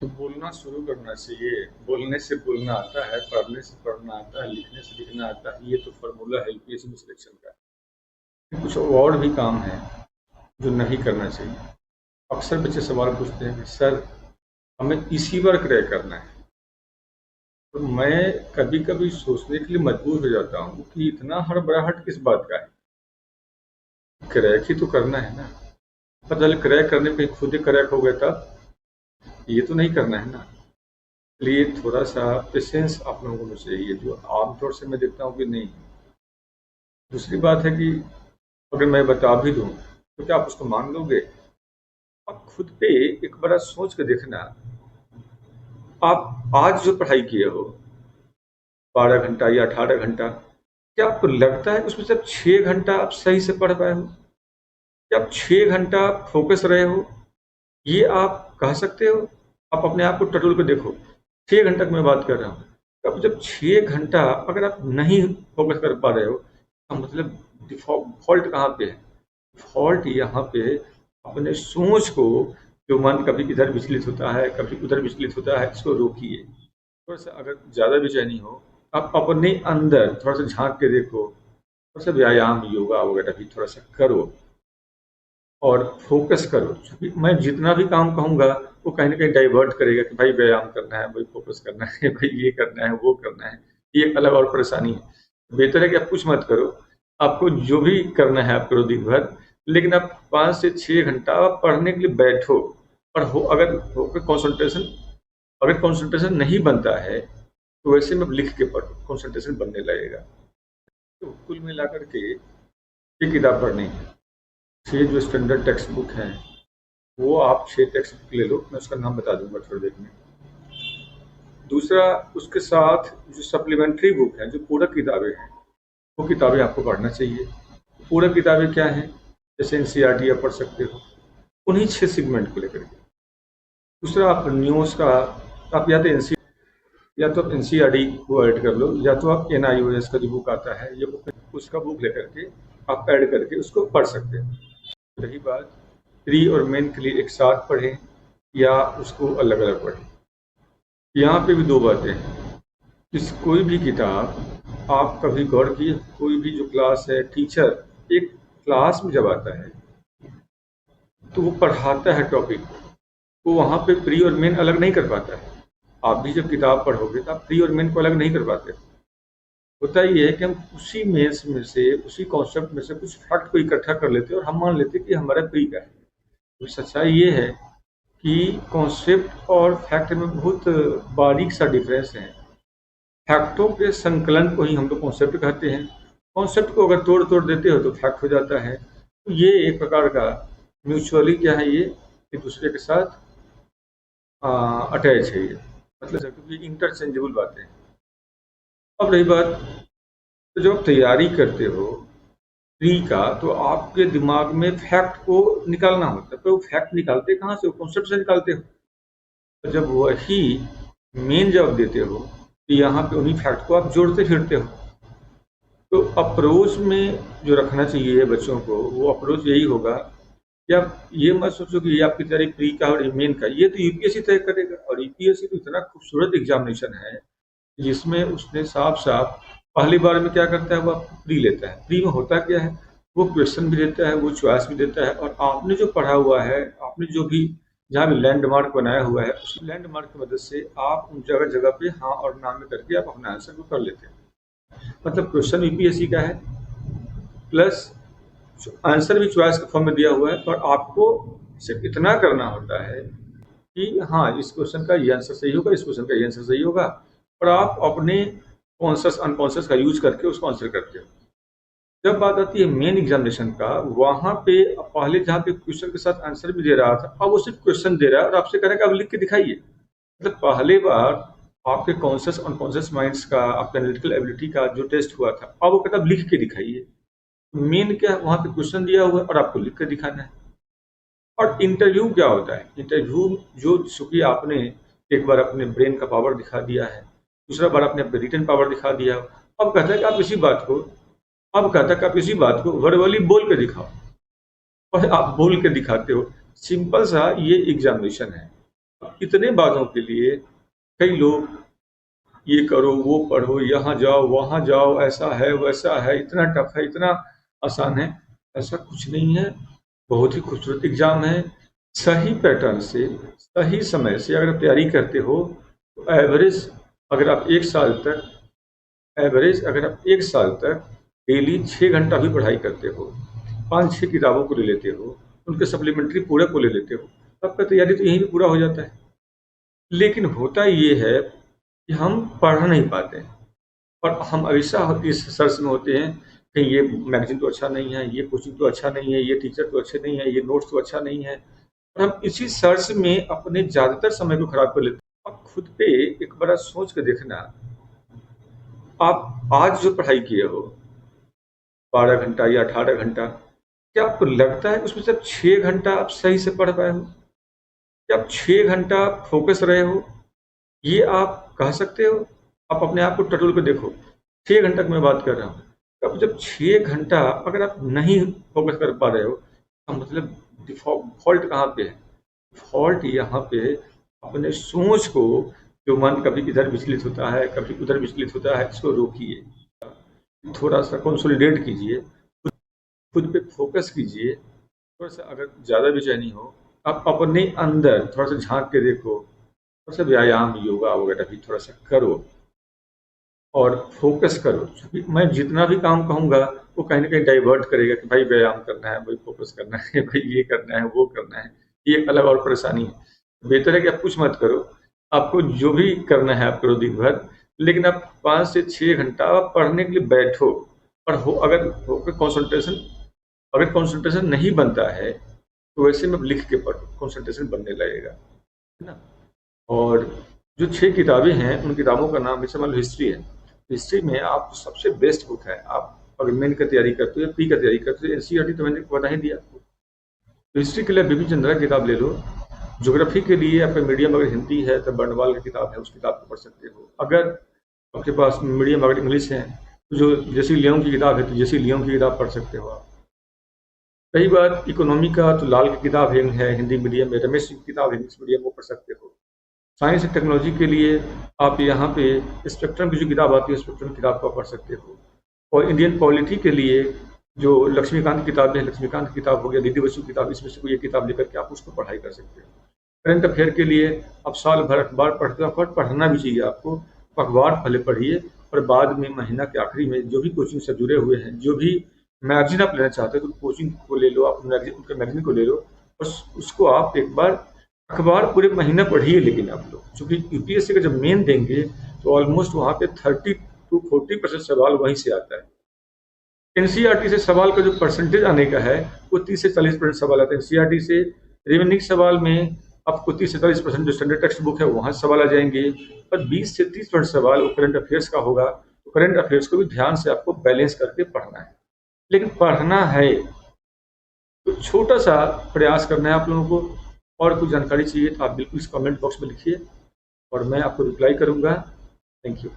बोलना शुरू करना चाहिए। बोलने से बोलना आता है, पढ़ने से पढ़ना आता है, लिखने से लिखना आता है। ये तो फार्मूला है यूपीएससी में सिलेक्शन का। कुछ और भी काम है जो नहीं करना चाहिए। अक्सर बच्चे सवाल पूछते हैं कि सर हमें इसी बार क्रैक करना है। तो मैं कभी कभी सोचने के लिए मजबूर हो जाता हूँ कि इतना हड़बड़ाहट किस बात का है। क्रैक ही तो करना है ना। पता चले क्रैक करने पे खुद ही क्रैक हो गया तब ये तो नहीं करना है ना। इसलिए थोड़ा सा पेशेंस आप लोगों को चाहिए, जो आमतौर से मैं देखता हूँ कि नहीं। दूसरी बात है कि अगर मैं बता भी दूँ तो क्या आप उसको मान लोगे? आप खुद पे एक बार सोच के देखना। आप आज जो पढ़ाई किए हो 12 घंटा या 18 घंटा, क्या आपको लगता है कि उसमें से 6 घंटा आप सही से पढ़ पाए हो? क्या आप 6 घंटा फोकस रहे हो? ये आप कह सकते हो? आप अपने आप को टटोल के देखो। 6 घंटा की मैं बात कर रहा हूँ। अब जब 6 घंटा अगर आप नहीं फोकस कर पा रहे हो, तो मतलब फॉल्ट कहाँ पे है? फॉल्ट यहाँ पे अपने सोच को, जो मन कभी इधर विचलित होता है, कभी उधर विचलित होता है, इसको रोकिए। थोड़ा सा अगर ज़्यादा बेचैनी हो, आप अपने अंदर थोड़ा सा झांक के देखो। थोड़ा सा व्यायाम, योगा वगैरह भी थोड़ा सा करो और फोकस करो। क्योंकि मैं जितना भी काम कहूँगा वो कहीं न कहीं डाइवर्ट करेगा कि भाई व्यायाम करना है, भाई फोकस करना है, भाई ये करना है, वो करना है। ये एक अलग और परेशानी है। बेहतर है कि आप कुछ मत करो। आपको जो भी करना है आप करो दिन भर, लेकिन आप 5 से 6 घंटा आप पढ़ने के लिए बैठो। और अगर हो के कंसंट्रेशन, अगर कंसंट्रेशन नहीं बनता है, तो वैसे में लिख के पढ़ो, कंसंट्रेशन बनने लगेगा। तो कुल मिलाकर के ये किताब पढ़नी है। 6 जो स्टैंडर्ड टेक्स्ट बुक हैं, वो आप 6 टेक्स्ट बुक ले लो। मैं उसका नाम बता दूंगा थोड़ी देर में। दूसरा, उसके साथ जो सप्लीमेंट्री बुक है, जो पूरक किताबें हैं, वो किताबें आपको पढ़ना चाहिए। पूरक किताबें क्या हैं? जैसे एनसीईआरटी आप पढ़ सकते हो, उन्हीं 6 सेगमेंट को लेकर के। दूसरा, आप न्यूज़ का, आप या तो आप एनसीईआरटी को ऐड कर लो, या तो आप एनआईओएस का जो बुक आता है, ये बुक, उसका बुक लेकर के आप ऐड करके उसको पढ़ सकते हैं। रही बात प्री और मेन के लिए एक साथ पढ़ें या उसको अलग अलग पढ़ें, यहाँ पे भी दो बातें हैं। कोई भी किताब आप कभी गौर किए, कोई भी जो क्लास है, टीचर एक क्लास में जब आता है तो वो पढ़ाता है टॉपिक को, वो वहाँ पे प्री और मेन अलग नहीं कर पाता है। आप भी जब किताब पढ़ोगे तो आप प्री और मेन को अलग नहीं कर पाते। होता ये है कि हम उसी मेंस में से, उसी कॉन्सेप्ट में से कुछ फैक्ट को इकट्ठा कर लेते हैं और हम मान लेते हैं कि हमारा प्री का है। तो सच्चाई ये है कि कॉन्सेप्ट और फैक्ट में बहुत बारीक सा डिफरेंस है। फैक्टों के संकलन को ही हम लोग कॉन्सेप्ट कहते हैं। कॉन्सेप्ट को अगर तोड़ तोड़ देते हो तो फैक्ट हो जाता है। तो ये एक प्रकार का म्यूचुअली क्या है, ये एक दूसरे के साथ अटैच है ये, मतलब क्योंकि इंटरचेंजेबल बातें हैं। अब रही बात, तो जब आप तैयारी करते हो प्री का, तो आपके दिमाग में फैक्ट को निकालना होता है। तो फैक्ट निकालते कहाँ से हो? कॉन्सेप्ट से निकालते हो। तो जब वही मेन जवाब देते हो, तो यहाँ पे उन्हीं फैक्ट को आप जोड़ते फिरते हो। तो अप्रोच में जो रखना चाहिए बच्चों को, वो अप्रोच यही होगा कि आप ये मत सोचो कि ये आपकी तैयारी प्री का और मेन का, ये तो यूपीएससी तय करेगा। और यूपीएससी तो इतना खूबसूरत एग्जामिनेशन है जिसमें उसने साफ साफ पहली बार में क्या करता है, वो आपको प्री लेता है। प्री में होता क्या है, वो क्वेश्चन भी देता है, वो चॉइस भी देता है, और आपने जो पढ़ा हुआ है, आपने जो भी जहाँ भी लैंडमार्क बनाया हुआ है, उस लैंडमार्क की मदद से आप उन जगह जगह पे हाँ और ना में करके आप अपना आंसर को कर लेते हैं। मतलब क्वेश्चन यूपीएससी का है, प्लस आंसर भी चॉइस के फॉर्म में दिया हुआ है, और आपको सिर्फ इतना करना होता है कि हाँ इस क्वेश्चन का ये आंसर सही होगा, इस क्वेश्चन का ये आंसर सही होगा, और आप अपने कॉन्शियस अनकॉन्शियस का यूज करके उसको आंसर करते हो। जब बात आती है मेन एग्जामिनेशन का, वहां पे पहले जहाँ पे क्वेश्चन के साथ आंसर भी दे रहा था, अब वो सिर्फ क्वेश्चन दे रहा है और आपसे कह रहा है कि आप लिख के दिखाइए। मतलब पहले बार आपके कॉन्शियस अनकॉन्शियस माइंड्स का, आपका एनालिटिकल एबिलिटी का जो टेस्ट हुआ था, अब वो कहता है आप लिख के दिखाइए। मेन क्या है, वहाँ पे क्वेश्चन दिया हुआ है और आपको लिख कर दिखाना है। और इंटरव्यू क्या होता है? इंटरव्यू जो चूंकि आपने एक बार अपने ब्रेन का पावर दिखा दिया है, दूसरा बार आपने अपने रिटन पावर दिखा दिया, अब कहता है कि आप इसी बात को, अब कहता है कि आप इसी बात को वर्बली बोल के दिखाओ, और आप बोल के दिखाते हो। सिंपल सा ये एग्जामिनेशन है। इतने बातों के लिए कई लोग ये करो, वो पढ़ो, यहाँ जाओ, वहाँ जाओ, ऐसा है, वैसा है, इतना टफ है, इतना आसान है। ऐसा कुछ नहीं है। बहुत ही खूबसूरत एग्जाम है। सही पैटर्न से, सही समय से अगर आप तैयारी करते हो तो एवरेज अगर आप 1 साल तक एवरेज अगर आप 1 साल तक डेली 6 घंटा भी पढ़ाई करते हो, 5-6 किताबों को ले लेते हो, उनके सप्लीमेंट्री पूरे को ले लेते हो, तो आपका तैयारी तो यहीं पे पूरा हो जाता है। लेकिन होता ये है कि हम पढ़ नहीं पाते हैं और हम हमेशा इस सर्च में होते हैं कि ये मैगज़ीन तो अच्छा नहीं है, ये कोचिंग तो अच्छा नहीं है, ये टीचर तो अच्छे नहीं है, ये नोट्स तो अच्छा नहीं है। और हम इसी सर्च में अपने ज़्यादातर समय को खराब कर लेते हैं। आप खुद पे एक बार सोच के देखना, आप आज जो पढ़ाई किए हो 12 घंटा या 18 घंटा, क्या आपको लगता है उसमें सिर्फ 6 घंटा आप सही से पढ़ पाए हो? क्या आप 6 घंटा फ़ोकस रहे हो? ये आप कह सकते हो? आप अपने आप को टटोल के देखो। 6 घंटा की मैं बात कर रहा हूँ। अब जब 6 घंटा अगर आप नहीं फ़ोकस कर पा रहे हो, तो मतलब फॉल्ट कहाँ पे है? फॉल्ट यहाँ पे अपने सोच को, जो मन कभी इधर विचलित होता है, कभी उधर विचलित होता है, इसको रोकिए। थोड़ा-सा कंसोलिडेट कीजिए, खुद पे फ़ोकस कीजिए। थोड़ा-सा अगर ज़्यादा बेचैनी हो, आप अपने अंदर थोड़ा-सा झाँक के देखो, थोड़ा-सा व्यायाम, योगा वगैरह भी थोड़ा-सा करो और फ़ोकस करो। क्योंकि मैं जितना भी काम कहूँगा, वो कहीं न कहीं डाइवर्ट करेगा कि भाई व्यायाम करना है, भाई फ़ोकस करना है, भाई ये करना है, वो करना है। ये एक अलग और परेशानी है। बेहतर है कि आप कुछ मत करो, आपको जो भी करना है आप करो दिन भर, लेकिन आप 5 से 6 घंटा आप पढ़ने के लिए बैठो। और अगर कंसंट्रेशन नहीं बनता है, तो वैसे में आप लिख के पढ़ो, कंसंट्रेशन बनने लगेगा, है ना? और जो 6 किताबें हैं, उन किताबों का नाम जैसे मान लो हिस्ट्री है। हिस्ट्री में आप सबसे बेस्ट बुक है, आप अगर मेन की तैयारी करते हो या प्री की तैयारी करते हो, एनसीईआरटी तो मैंने बता ही दिया आपको। तो हिस्ट्री के लिए बिपिन चंद्रा की किताब ले लो। ज्योग्राफी के लिए आपका मीडियम अगर हिंदी है तो बर्नवाल की किताब है, उस किताब को पढ़ सकते हो। अगर आपके पास मीडियम अगर इंग्लिश है, तो जो जेसी लियोंग की किताब है, तो जेसी लियोंग की किताब पढ़ सकते हो आप। रही बात इकोनॉमी का, तो लाल की किताब है हिंदी मीडियम में, रमेश की किताब है इंग्लिश मीडियम, वो पढ़ सकते हो। साइंस एंड टेक्नोलॉजी के लिए आप यहाँ पे स्पेक्ट्रम की जो किताब आती है, स्पेक्ट्रम की किताब को आप पढ़ सकते हो। और इंडियन पॉलिटी के लिए जो लक्ष्मीकांत की किताब है, लक्ष्मीकांत की किताब हो गया, दीदी बसु की किताब, इसमें से कोई एक किताब लेकर के आप उसको पढ़ाई कर सकते हो। करंट अफेयर के लिए आप साल भर अखबार पढ़ते हो, अखबार पढ़ना भी चाहिए आपको। अखबार पहले पढ़िए और बाद में महीना के आखिरी में जो भी कोचिंग से जुड़े हुए हैं, जो भी मैगजीन आप लेना चाहते हो, तो कोचिंग को ले लो, आप मैगजीन, उनके मैगजीन को ले लो और उसको आप एक बार अखबार पूरे महीना पढ़िए। लेकिन आप लोग चूंकि यूपीएससी का जब मेन देंगे, तो ऑलमोस्ट वहाँ पे 30 to 40% सवाल वहीं से आता है। एनसीईआरटी से सवाल का जो परसेंटेज आने का है, वो 30 से 40% सवाल आता है एनसीईआरटी से। रिमेनिंग सवाल में आपको 30 से 40% जो स्टैंडर्ड टेक्स्ट बुक है वहाँ से सवाल आ जाएंगे, और 20 से 30% सवाल वो करंट अफेयर्स का होगा। तो करंट अफेयर्स को भी ध्यान से आपको बैलेंस करके पढ़ना है। लेकिन पढ़ना है तो छोटा सा प्रयास करना है आप लोगों को। और कुछ जानकारी चाहिए तो आप बिल्कुल इस कमेंट बॉक्स में लिखिए और मैं आपको रिप्लाई करूँगा। Thank you.